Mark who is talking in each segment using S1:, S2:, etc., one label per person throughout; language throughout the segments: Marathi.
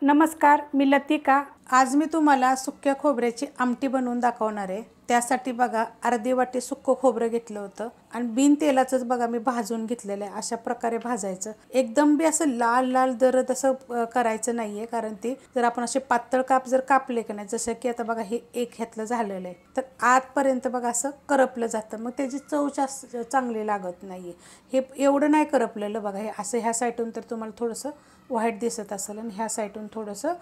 S1: नमस्कार, मी लतिका। आज मी तुम्हाला सुक्या खोबऱ्याची आमटी बनवून दाखवणार आहे। त्यासाठी बघा अर्धी वाटी सुक्क खोबरं घेतलं होतं आणि बिन तेलाचंच बघा मी भाजून घेतलेलं आहे। अशा प्रकारे भाजायचं, एकदम बी असं लाल लाल दरद असं करायचं नाहीये, कारण ते जर आपण असे पातळ काप जर कापले की नाही, जसं की आता बघा हे एक ह्यातलं झालेलं आहे, तर आतपर्यंत बघा असं करपलं जातं, मग त्याची चव चांगली लागत नाहीये। हे एवढं नाही करपलेलं बघा, हे असं ह्या साईडून तर तुम्हाला थोडंसं व्हाईट दिसत असेल आणि ह्या साईडून थोडंसं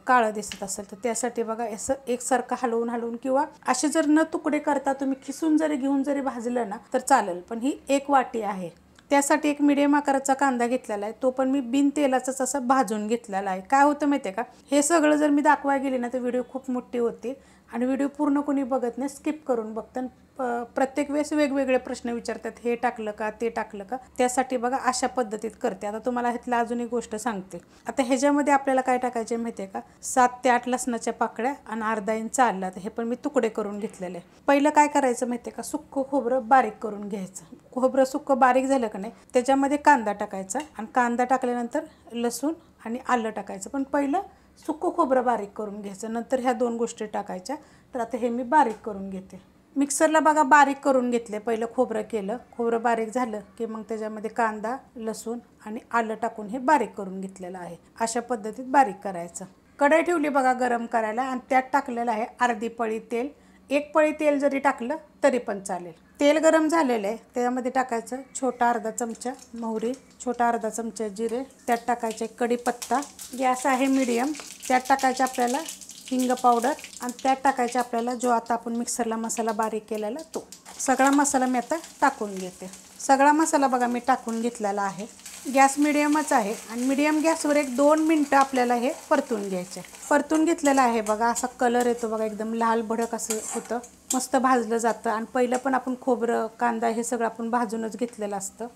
S1: काळं दिसत असेल, तर त्यासाठी बघा असं एकसारखं हलवून हलवून किंवा असे जर न तुकडे करता तुम्ही खिसून जरी घेऊन जरी भाजलं ना तर चालेल। पण ही एक वाटी आहे, त्यासाठी एक मीडियम आकाराचा कांदा घेतलेला आहे, तो पण मी बिन तेलाचाच असं भाजून घेतलेला आहे। काय होतं माहिती आहे का, हे सगळं जर मी दाखवायला गेले ना तर व्हिडिओ खूप मोठी होते आणि व्हिडिओ पूर्ण कोणी बघत नाही, स्किप करून बघतात। प्रत्येक वेळेस वेगवेगळे प्रश्न विचारतात, हे टाकलं का ते टाकलं का, त्यासाठी बघा अशा पद्धतीत करते। आता तुम्हाला ह्यातलं अजून एक गोष्ट सांगते। आता ह्याच्यामध्ये आपल्याला काय टाकायचे माहिती आहे का, 7 ते 8 लसणाच्या पाकळ्या आणि अर्धा इंच आलं, हे पण मी तुकडे करून घेतलेले। पहिलं काय करायचं माहिती आहे का, सुक्क खोबरं बारीक करून घ्यायचं। खोबरं सुक्क बारीक झालं का नाही, त्याच्यामध्ये कांदा टाकायचा आणि कांदा टाकल्यानंतर लसूण आणि आलं टाकायचं, पण पहिलं सुक्क खोबरं बारीक करून घ्यायचं, नंतर ह्या दोन गोष्टी टाकायच्या। तर आता हे मी बारीक करून घेते। मिक्सरला बघा बारीक करून घेतले, पहिलं खोबरं केलं, खोबरं बारीक झालं की मग त्याच्यामध्ये कांदा लसूण आणि आलं टाकून हे बारीक करून घेतलेलं आहे। अशा पद्धतीत बारीक करायचं। कढई ठेवली बघा गरम करायला आणि त्यात टाकलेलं आहे अर्धी पळी तेल। एक पळी तेल जरी टाकलं तरी पण चालेल। तेल गरम झालेलं आहे, त्यामध्ये टाकायचं छोटा अर्धा चमचा मोहरी, छोटा अर्धा चमचा जिरे, त्यात टाकायचे कढीपत्ता, गॅस आहे मीडियम, त्यात टाकायचं आपल्याला हिंग पावडर आणि त्यात टाकायचं आपल्याला जो आता आपण मिक्सरला मसाला बारीक केलेला तो सगळा मसाला मी आता टाकून घेते। सगळा मसाला बघा मी टाकून घेतलेला आहे। गॅस मीडियमच आहे आणि मीडियम गॅसवर एक 2 मिनटं आपल्याला हे परतून घ्यायचे। परतून घेतलेलं आहे बघा, असा कलर येतो बघा, एकदम लाल भडक असं होतं, मस्त भाजलं जातं। आणि पहिलं पण आपण खोबरं कांदा हे सगळं आपण भाजूनच घेतलेलं असतं।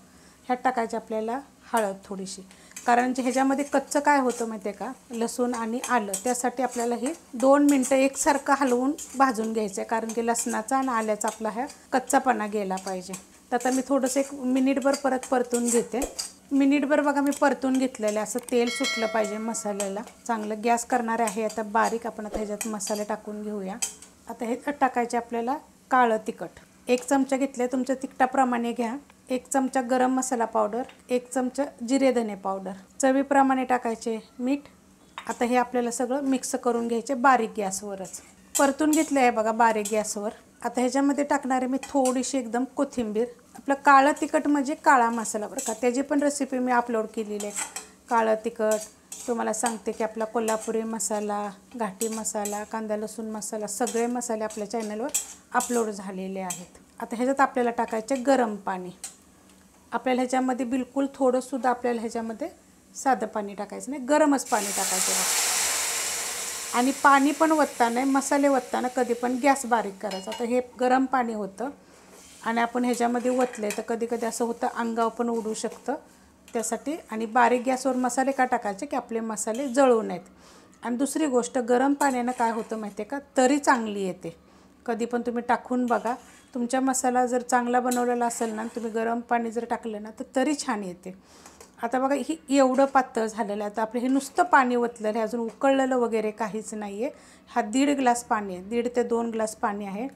S1: ह्यात टाकायचं आपल्याला हळद थोडीशी, कारण ह्याच्यामध्ये कच्चं काय होतं माहिती आहे का, लसूण आणि आलं, त्यासाठी आपल्याला हे 2 मिनटं एकसारखं हलवून भाजून घ्यायचं आहे, कारण की लसणाचा आणि आल्याचा आपला हा कच्चापणा गेला पाहिजे। तर आता मी थोडंसं 1 मिनिटभर परत परतून घेते। मिनिटभर बघा मी परतून घेतलेलं, असं तेल सुटलं पाहिजे मसाल्याला चांगलं। गॅस करणार आहे आता बारीक, आपण आता ह्याच्यात मसाले टाकून घेऊया। आता हे टाकायचे आपल्याला काळं तिखट 1 चमचा घेतले, तुमच्या तिखटाप्रमाणे घ्या। 1 चमचा गरम मसाला पावडर, 1 चमचा जिरे धने पावडर, चवीप्रमाणे टाकायचे मीठ। आता हे आपल्याला सगळं मिक्स करून घ्यायचे बारीक गॅसवरच। परतून घेतलं आहे बघा बारीक गॅसवर। आता ह्याच्यामध्ये टाकणारे मी थोडीशी एकदम कोथिंबीर। आपलं काळं तिखट म्हणजे काळा मसाला बरं का, त्याची पण रेसिपी मी अपलोड केलेली आहे। काळं तिखट तुम्हाला सांगते की आपला कोल्हापुरी मसाला, घाटी मसाला, कांदा लसूण मसाला, सगळे मसाले आपल्या चॅनलवर अपलोड झालेले आहेत। आता ह्याच्यात आपल्याला टाकायचे गरम पाणी। आपल्याला ह्याच्यामध्ये बिलकुल थोडंसुद्धा आपल्याला ह्याच्यामध्ये साधं पाणी टाकायचं नाही, गरमच पाणी टाकायचं। आणि पाणी पण ओतताना, मसाले ओतताना कधी पण गॅस बारीक करायचा। आता हे गरम पाणी होतं आणि आपण ह्याच्यामध्ये ओतले तर कधी कधी असं होतं अंगावर पण उडू शकतं, त्यासाठी। आणि बारीक गॅसवर मसाले का टाकायचे की आपले मसाले जळू नयेत। आणि दुसरी गोष्ट, गरम पाण्यानं काय होतं माहिती आहे का, तरी चांगली येते। कधी पण तुम्ही टाकून बघा, तुमचा मसाला जर चांगला बनवलेला असेल ना, तुम्ही गरम पाणी जर टाकलं ना तर तरी छान येते। आता बघा ही एवढं पातळ झालेलं आहे, तर आपलं हे नुसतं पाणी ओतलेलं आहे, अजून उकळलेलं वगैरे काहीच नाही आहे। हा 1.5 ग्लास पाणी आहे, 1.5 ते 2 ग्लास पाणी आहे।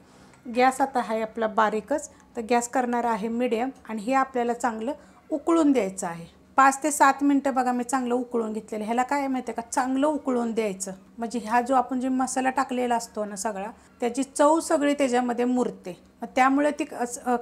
S1: गॅस आता आहे आपला बारीकच, तर गॅस करणार आहे मीडियम आणि हे आपल्याला चांगलं उकळून द्यायचं आहे। 5 ते 7 मिनटं बघा मी चांगलं उकळून घेतलेलं। ह्याला काय माहिती आहे का, चांगलं उकळून द्यायचं, म्हणजे हा जो आपण जे मसाला टाकलेला असतो ना सगळा, त्याची चव सगळी त्याच्यामध्ये मुरते, त्यामुळे ती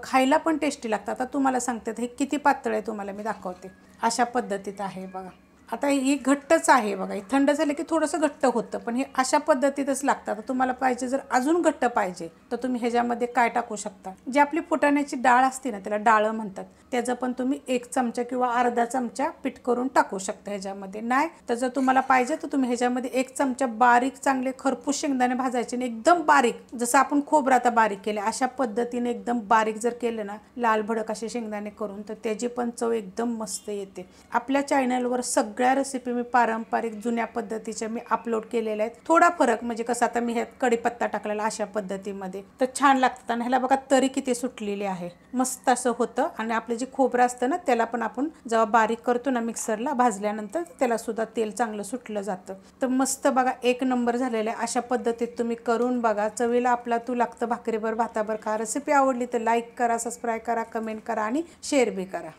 S1: खायला पण टेस्टी लागतं। आता तुम्हाला सांगते हे किती पातळ आहे, तुम्हाला मी दाखवते। अशा पद्धतीत आहे बघा। आता ही घट्टच आहे बघा, ही थंड झालं की थोडंसं घट्ट होतं, पण हे अशा पद्धतीतच लागतं। आता तुम्हाला पाहिजे जर अजून घट्ट पाहिजे तर तुम्ही ह्याच्यामध्ये काय टाकू शकता, जी आपली फुटाण्याची डाळ असते ना, त्याला डाळं म्हणतात, त्याचं पण तुम्ही 1 चमचा किंवा अर्धा चमचा पीठ करून टाकू शकता ह्याच्यामध्ये। नाही तर जर तुम्हाला पाहिजे तर तुम्ही ह्याच्यामध्ये 1 चमचा बारीक चांगले खरपूस शेंगदाणे भाजायचे, एकदम बारीक, जसं आपण खोबरं आता बारीक केले अशा पद्धतीने एकदम बारीक जर केलं ना, लाल भडक असे शेंगदाणे करून, तर त्याची पण चव एकदम मस्त येते। आपल्या चॅनलवर सगळ्या रेसिपी मी पारंपरिक जुन्या पद्धतीच्या मी अपलोड केलेल्या आहेत. थोडा फरक म्हणजे कसं आता मी ह्यात कढीपत्ता टाकलेला अशा पद्धतीमध्ये, तर छान लागतात. आणि ह्याला बघा तरी किती सुटलेली आहे, मस्त असं होतं. आणि आपलं जे खोबरं असतं ना त्याला पण आपण जेव्हा बारीक करतो ना मिक्सरला भाजल्यानंतर त्याला सुद्धा तेल चांगलं सुटलं जातं. तर मस्त बघा एक नंबर झालेलं आहे. अशा पद्धतीत तुम्ही करून बघा, चवीला आपला तू लागतं भाकरीवर भातावर खा. रेसिपी आवडली तर लाईक करा, सबस्क्राईब करा, कमेंट करा आणि शेअर बी करा.